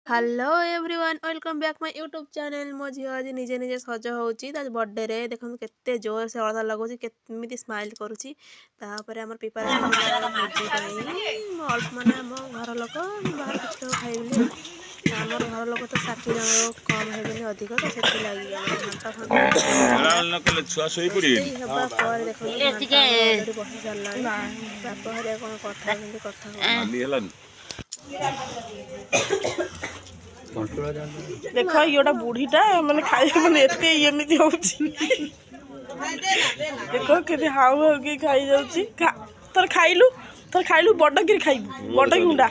hello everyone welcome back my YouTube channel मो झी आज निजे निजे सज होची बर्थडे रे देखो केते जोर से अलता लगुची केमिति स्माइल करूची तापर हमर प्रिपरेशन भोजी पई अल्प माने हम घर लोक बाहर किछ लोग खाइबली हमर घर लोक तो 60 जन कम हेबेनी अधिक तो सेति लागि घंटा घंटा न कले छुआ सोई पड़ी हेबा पर देखो घंटा बस चलला बाप हरे कोन कथा आली हलन देख ये बुढ़ीटा मैंने खाई मैंने एते एमती होची देख के हाउ हाउ के खाई जाउची तोर खाइलु बड़ कि खाइबू बड़ कि मुंडा